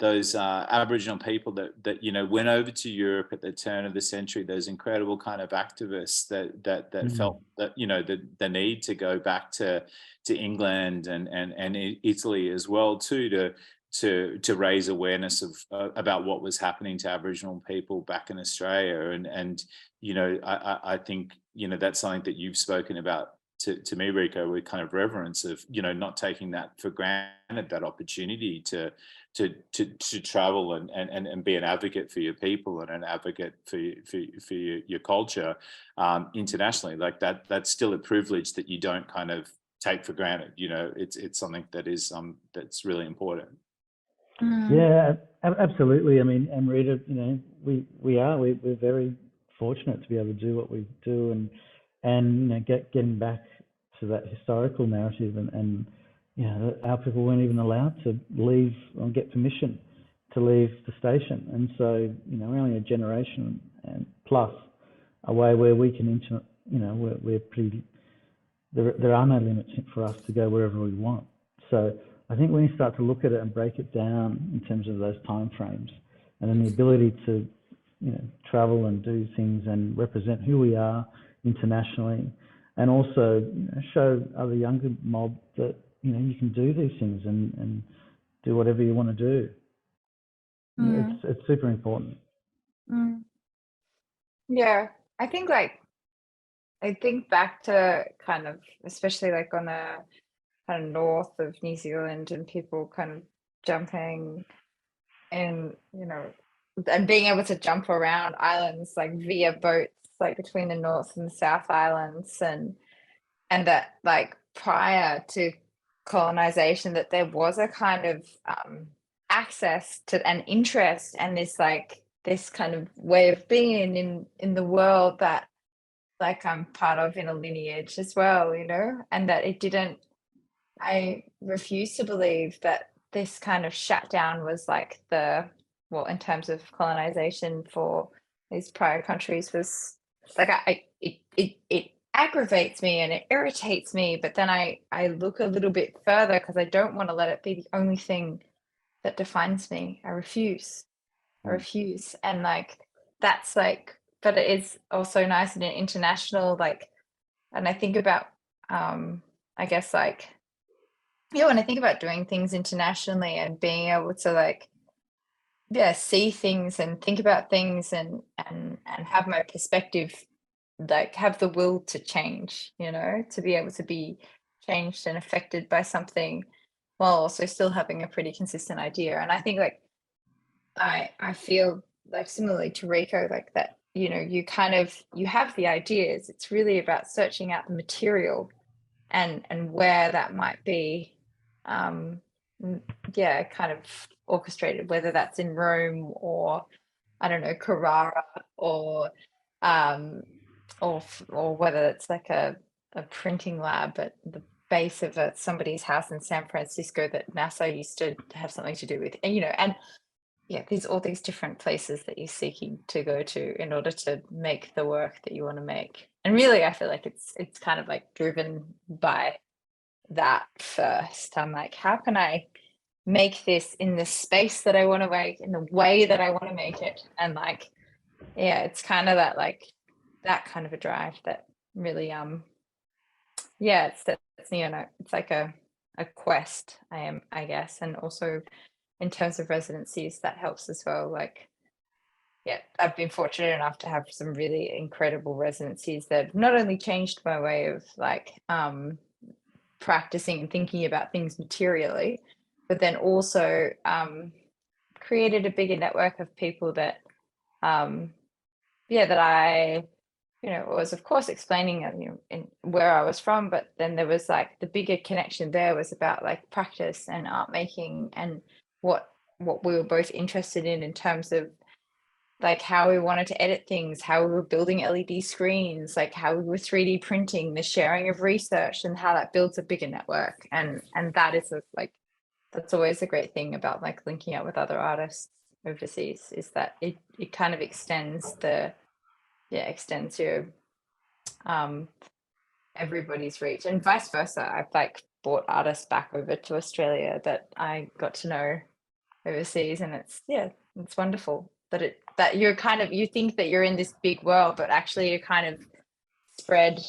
Aboriginal people that you know went over to Europe at the turn of the century, those incredible kind of activists that felt that, you know, the need to go back to England and Italy as well too, to raise awareness of about what was happening to Aboriginal people back in Australia. And you know, I think, you know, that's something that you've spoken about to me, Reko, with kind of reverence of, you know, not taking that for granted, that opportunity to travel and be an advocate for your people and an advocate for your culture internationally. Like that's still a privilege that you don't kind of take for granted. You know, it's something that is that's really important. Yeah, absolutely. I mean, Amrita, you know, we're very fortunate to be able to do what we do, and you know, getting back to that historical narrative, and you know, our people weren't even allowed to leave or get permission to leave the station, and so, you know, we're only a generation and plus away where we can you know, we're pretty, there are no limits for us to go wherever we want. So I think when you start to look at it and break it down in terms of those time frames, and then the ability to, you know, travel and do things and represent who we are internationally, and also, you know, show other younger mob that, you know, you can do these things and do whatever you want to do. It's super important. Yeah, I think back to kind of, especially like on the kind of north of New Zealand, and people kind of jumping and, you know, and being able to jump around islands like via boats, like between the North and the South Islands, and that like prior to colonization, that there was a kind of access to an interest and this kind of way of being in the world that like I'm part of, in a lineage as well, you know, and that it didn't, I refuse to believe that this kind of shutdown was like well, in terms of colonization for these prior countries, was like, it aggravates me and it irritates me, but then I look a little bit further because I don't want to let it be the only thing that defines me. I refuse. And like, that's like, but it is also nice in an international, like, and I think about I guess like, yeah, when I think about doing things internationally and being able to like, yeah, see things and think about things and have my perspective, like have the will to change, you know, to be able to be changed and affected by something while also still having a pretty consistent idea. And I think like I feel like similarly to Reko, like that, you know, you have the ideas. It's really about searching out the material and where that might be, yeah, kind of orchestrated, whether that's in Rome or, I don't know, Carrara, or whether it's like a printing lab at the base of somebody's house in San Francisco that NASA used to have something to do with, and, you know, and yeah, there's all these different places that you're seeking to go to in order to make the work that you want to make. And really, I feel like it's kind of like driven by that first. I'm like, how can I make this in the space that I want to make, in the way that I want to make it? And like, yeah, it's kind of that, like, that kind of a drive that really, yeah, it's you know, it's like a quest, I guess. And also in terms of residencies, that helps as well. Like, yeah, I've been fortunate enough to have some really incredible residencies that have not only changed my way of like practicing and thinking about things materially, but then also created a bigger network of people that yeah, that I, you know, was of course explaining, you know, in where I was from, but then there was like the bigger connection there was about like practice and art making, and what we were both interested in terms of like how we wanted to edit things, how we were building LED screens, like how we were 3D printing, the sharing of research, and how that builds a bigger network. And that is like, that's always a great thing about like linking up with other artists overseas, is that it kind of extends your everybody's reach, and vice versa. I've like brought artists back over to Australia that I got to know overseas, and it's wonderful that you're kind of, you think that you're in this big world, but actually you're kind of spread.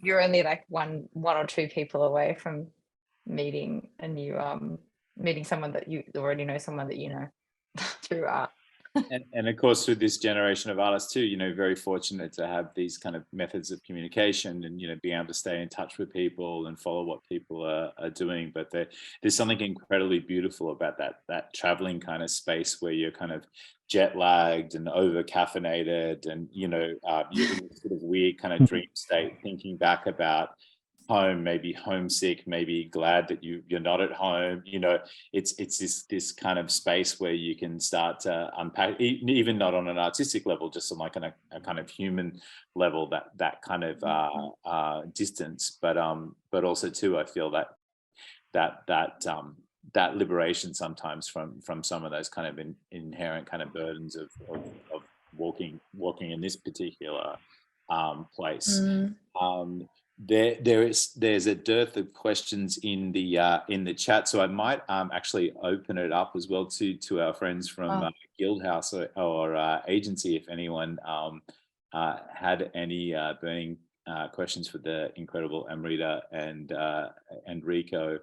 You're only like one or two people away from meeting a new meeting someone that you already know, someone that you know through art. And of course, through this generation of artists too, very fortunate to have these kind of methods of communication and, being able to stay in touch with people and follow what people are doing. But there's something incredibly beautiful about that traveling kind of space where you're kind of jet lagged and over caffeinated and, you're in this sort of weird kind of dream state, thinking back about home, maybe homesick, maybe glad that you're not at home. It's this kind of space where you can start to unpack, even not on an artistic level, just on like a kind of human level, that kind of distance. But also too, I feel that liberation sometimes from some of those kind of inherent kind of burdens of walking in this particular place. There's a dearth of questions in the chat, so I might actually open it up as well to our friends from Guildhouse or agency, if anyone had any burning questions for the incredible Amrita and Reko.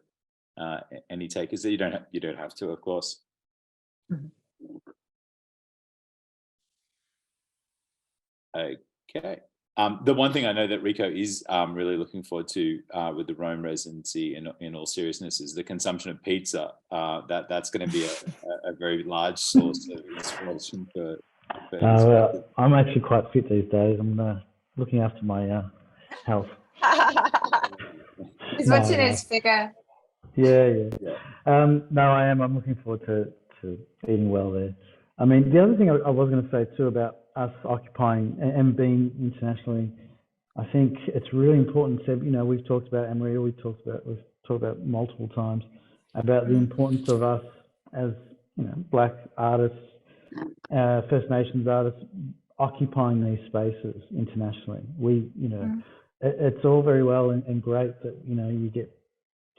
Any takers? You don't have to, of course. Okay. The one thing I know that Reko is really looking forward to with the Rome residency, in all seriousness, is the consumption of pizza. That's going to be a very large source of inspiration for I'm actually quite fit these days. I'm looking after my health. He's watching his figure. Yeah. No, I am. I'm looking forward to eating well there. I mean, the other thing I was going to say too about us occupying and being internationally, I think it's really important. Seb, we've talked about Amrita, we've talked about multiple times about the importance of us as Black artists, First Nations artists, occupying these spaces internationally. It's all very well and great that you get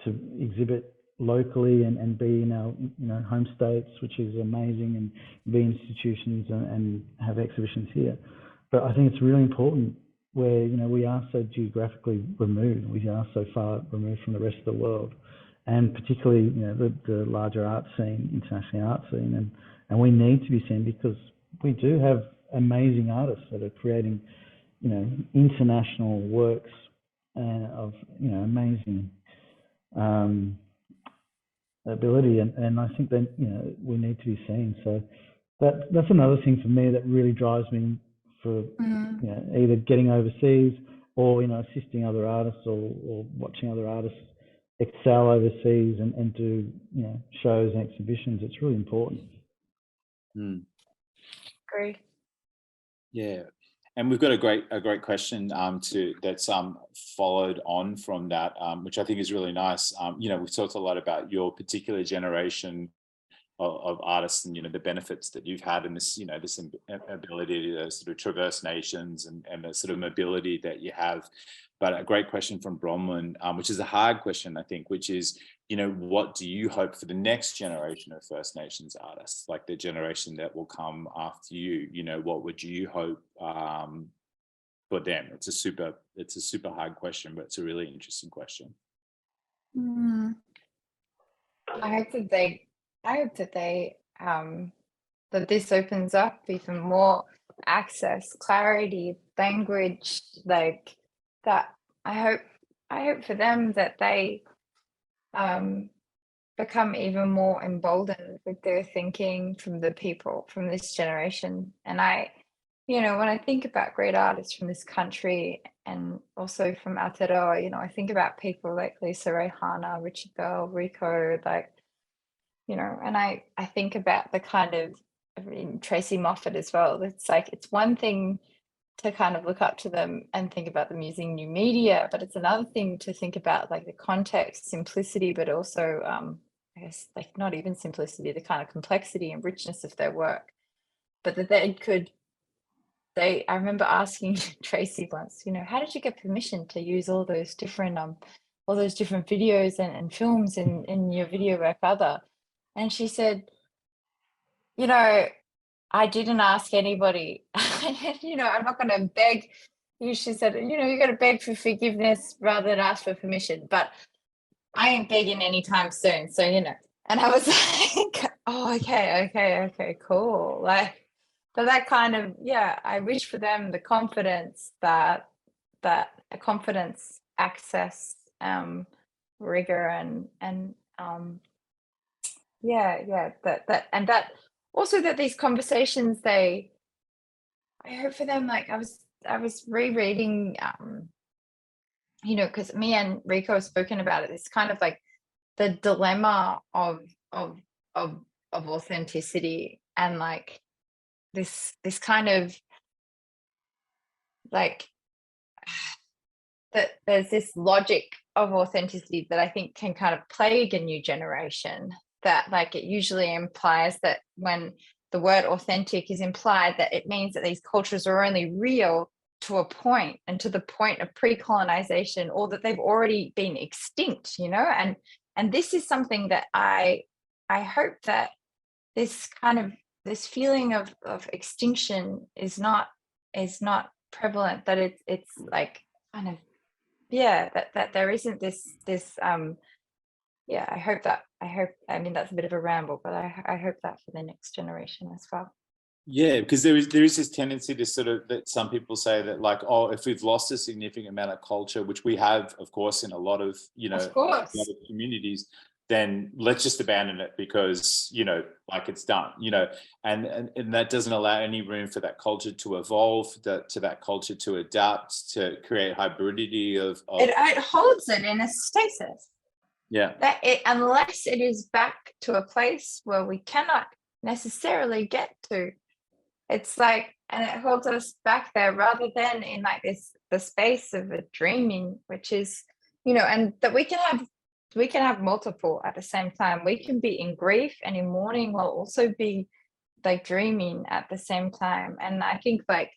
to exhibit locally and be in our home states, which is amazing, and be in institutions and have exhibitions here. But I think it's really important where we are so geographically removed, we are so far removed from the rest of the world, and particularly the larger art scene, international art scene, and we need to be seen because we do have amazing artists that are creating international works of amazing ability, and I think that we need to be seen. So that's another thing for me that really drives me for either getting overseas or assisting other artists or watching other artists excel overseas and do shows and exhibitions. It's really important. Agree. Yeah. And we've got a great question that's followed on from that, which I think is really nice. We've talked a lot about your particular generation of artists and the benefits that you've had in this this ability to sort of traverse nations and the sort of mobility that you have. But a great question from Bronwyn, which is a hard question, I think, which is what do you hope for the next generation of First Nations artists, like the generation that will come after you? What would you hope for them? It's a super hard question, but it's a really interesting question. I hope that that this opens up even more access, clarity, language, like that. I hope for them that they become even more emboldened with their thinking from the people from this generation. And when I think about great artists from this country and also from Aotearoa, I think about people like Lisa Rehana, Richard Bell, Reko, and I think about the kind of Tracy Moffat as well. It's like, it's one thing to kind of look up to them and think about them using new media, but it's another thing to think about like the context, simplicity, but also I guess like not even simplicity, the kind of complexity and richness of their work. But that I remember asking Tracy once, how did you get permission to use all those different videos and films in your video work, And she said, you know, I didn't ask anybody. You know, I'm not going to beg you. She said, you know, you got to beg for forgiveness rather than ask for permission. But I ain't begging anytime soon. So, you know, and I was like, oh, okay, cool. Like, but that kind of, yeah, I wish for them the confidence that confidence, access, rigor, and that and that also, that these conversations, I hope for them, like I was rereading, you know, because me and Reko have spoken about it. It's kind of like the dilemma of authenticity, and like this kind of like that there's this logic of authenticity that I think can kind of plague a new generation, that like it usually implies that when the word authentic is implied, that it means that these cultures are only real to a point, and to the point of pre-colonization, or that they've already been extinct, you know. And this is something that I hope that this kind of this feeling of extinction is not prevalent, that it's like kind of, yeah, that there isn't this yeah, I mean, that's a bit of a ramble, but I hope that for the next generation as well. Yeah, because there is this tendency to sort of, that some people say that like, oh, if we've lost a significant amount of culture, which we have, of course, in a lot of, you know, Of course. a lot of communities, then let's just abandon it because, you know, like it's done, you know, and that doesn't allow any room for that culture to evolve, to that culture to adapt, to create hybridity of It holds it in a stasis. Yeah. That it, unless it is back to a place where we cannot necessarily get to, it's like, and it holds us back there rather than in like the space of a dreaming, which is, you know, and that we can have multiple at the same time. We can be in grief and in mourning while also be like dreaming at the same time. And I think, like,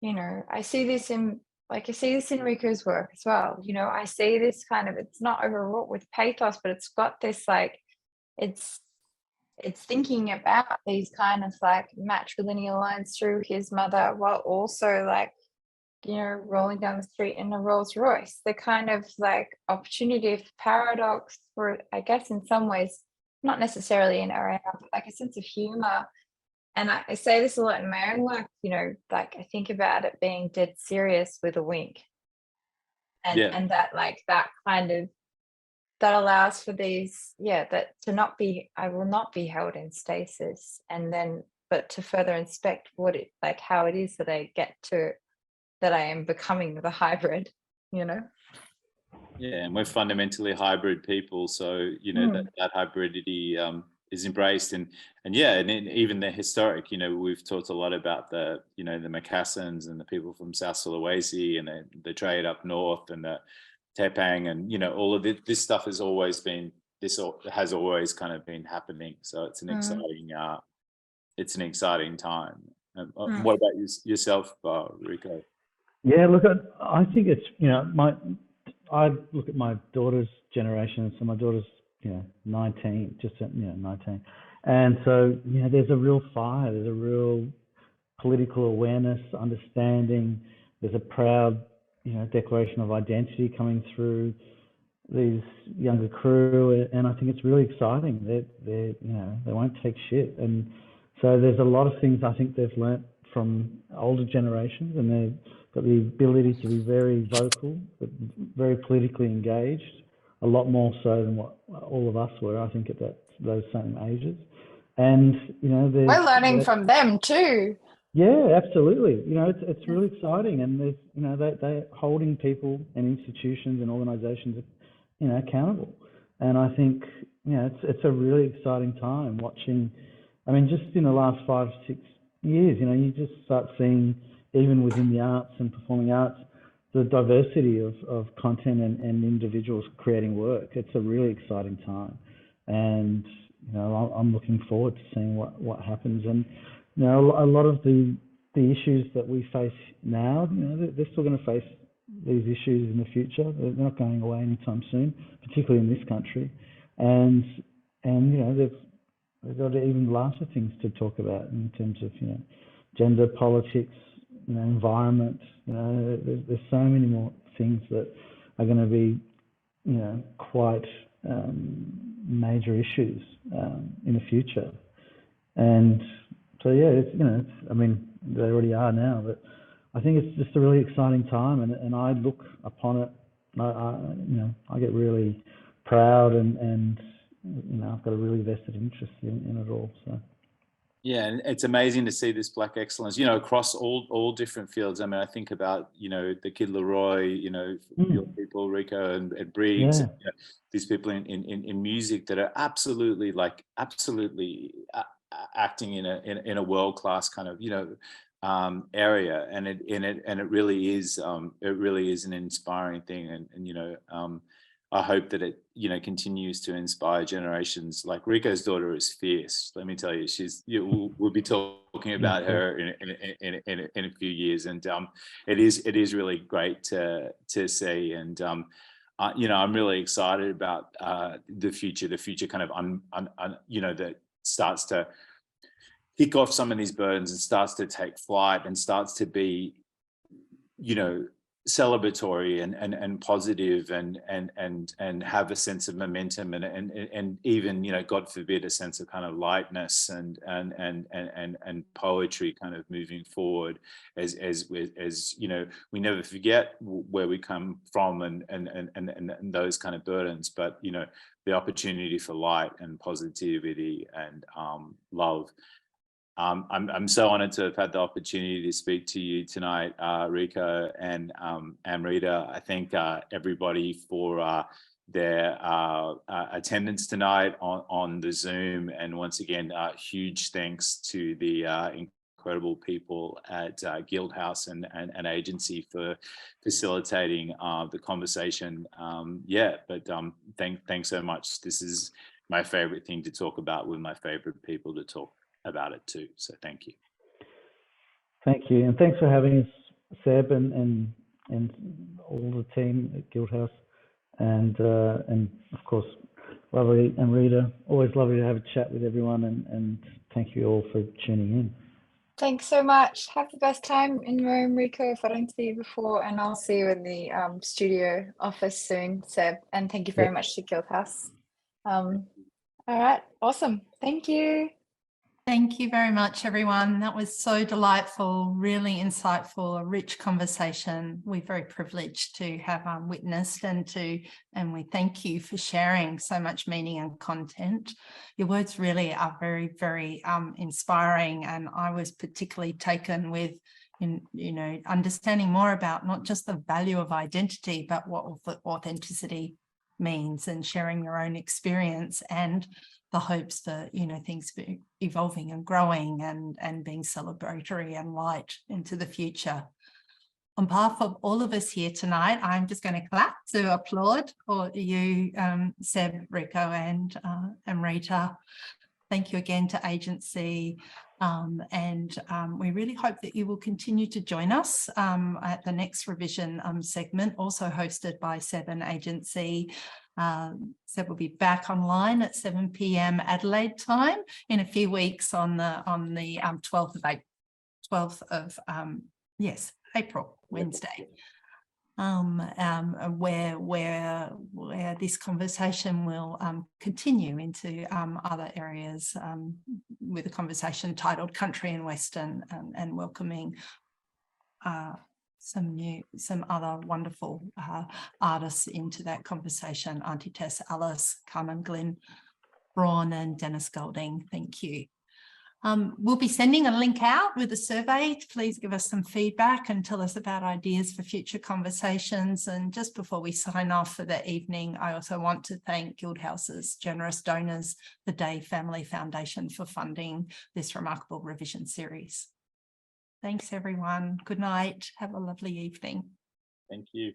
you know, I see this in Reko's work as well. You know, I see this kind of, it's not overwrought with pathos, but it's got this like, it's thinking about these kind of like matrilineal lines through his mother, while also like, you know, rolling down the street in a Rolls Royce. The kind of like opportunity of paradox, for, I guess, in some ways, not necessarily an area, but like a sense of humor. And I say this a lot in my own work, you know, like I think about it being dead serious with a wink. And that like that kind of, that allows for these, that to not be, I will not be held in stasis, and then, but to further inspect what it, like how it is that I get to, that I am becoming the hybrid, you know? Yeah, and we're fundamentally hybrid people. So, you know, that hybridity is embraced, and even the historic, you know, we've talked a lot about the, you know, the Macassans and the people from South Sulawesi and the trade up north and the Tepang, and, you know, all of this stuff has always been, has always kind of been happening. So it's an exciting time. What about yourself, Reko? Yeah, look, I think it's, you know, I look at my daughter's generation. So my daughter's, you know, 19, just, you know, 19. And so, you know, there's a real fire, there's a real political awareness, understanding, there's a proud, you know, declaration of identity coming through these younger crew. And I think it's really exciting. They're, you know, they won't take shit. And so there's a lot of things I think they've learnt from older generations, and they've got the ability to be very vocal, but very politically engaged, a lot more so than what all of us were, I think, at those same ages. And, you know, we're learning from them too. Yeah, absolutely. You know, it's really exciting, and there's, you know, they're holding people and institutions and organisations, you know, accountable. And I think, you know, it's a really exciting time watching. I mean, just in the last 5 or 6 years, you know, you just start seeing, even within the arts and performing arts, the diversity of content and individuals creating work. It's a really exciting time, and, you know, I'm looking forward to seeing what happens. And, you know, a lot of the issues that we face now, you know, they're still going to face these issues in the future. They're not going away anytime soon, particularly in this country. And you know, we've got even larger things to talk about in terms of, gender, politics, environment. There's so many more things that are going to be, quite major issues in the future. And so, yeah, I mean, they already are now, but I think it's just a really exciting time, and I look upon it. I get really proud, and I've got a really vested interest in it all. So. Yeah, and it's amazing to see this Black excellence, across all different fields. I mean, I think about, the Kid Leroy, your people, Reko and Briggs, Yeah. and, these people in music that are absolutely acting in a world-class kind of, area, and it really is an inspiring thing, and I hope that it continues to inspire generations. Like Reko's daughter is fierce. Let me tell you, we'll be talking about her in a few years, and it is really great to see, and I'm really excited about the future kind of that starts to kick off some of these burdens and starts to take flight and starts to be, celebratory and positive and have a sense of momentum and even, God forbid, a sense of kind of lightness and poetry kind of moving forward as we never forget where we come from and those kind of burdens, but the opportunity for light and positivity and love. I'm so honoured to have had the opportunity to speak to you tonight, Reko and Amrita. I thank everybody for their attendance tonight on the Zoom, and once again, huge thanks to the incredible people at Guildhouse and agency for facilitating the conversation. Thanks so much. This is my favourite thing to talk about with my favourite people to talk about it too. So thank you. Thank you, and thanks for having us, Seb, and all the team at Guildhouse, and of course, lovely Amrita. Always lovely to have a chat with everyone, and thank you all for tuning in. Thanks so much. Have the best time in Rome, Reko, if I don't see you before, and I'll see you in the studio office soon, Seb. And thank you very much to Guildhouse. All right, awesome. Thank you. Thank you very much, everyone. That was so delightful, really insightful, a rich conversation. We're very privileged to have witnessed and we thank you for sharing so much meaning and content. Your words really are very, very inspiring, and I was particularly taken with understanding more about not just the value of identity, but what authenticity means, and sharing your own experience and the hopes for things evolving and growing and being celebratory and light into the future. On behalf of all of us here tonight, I'm just going to clap to applaud for you, Seb, Reko, and Amrita. Thank you again to agency, and we really hope that you will continue to join us at the next revision segment, also hosted by Seb and agency. Seb will be back online at 7 p.m. Adelaide time in a few weeks on the 12th of April, Wednesday, where this conversation will continue into other areas with a conversation titled Country and Western, and welcoming some other wonderful artists into that conversation. Auntie Tess Alice, Carmen Glynn, Braun and Dennis Golding. Thank you. We'll be sending a link out with a survey. Please give us some feedback and tell us about ideas for future conversations. And just before we sign off for the evening, I also want to thank Guildhouse's generous donors, the Day Family Foundation, for funding this remarkable revision series. Thanks, everyone. Good night. Have a lovely evening. Thank you.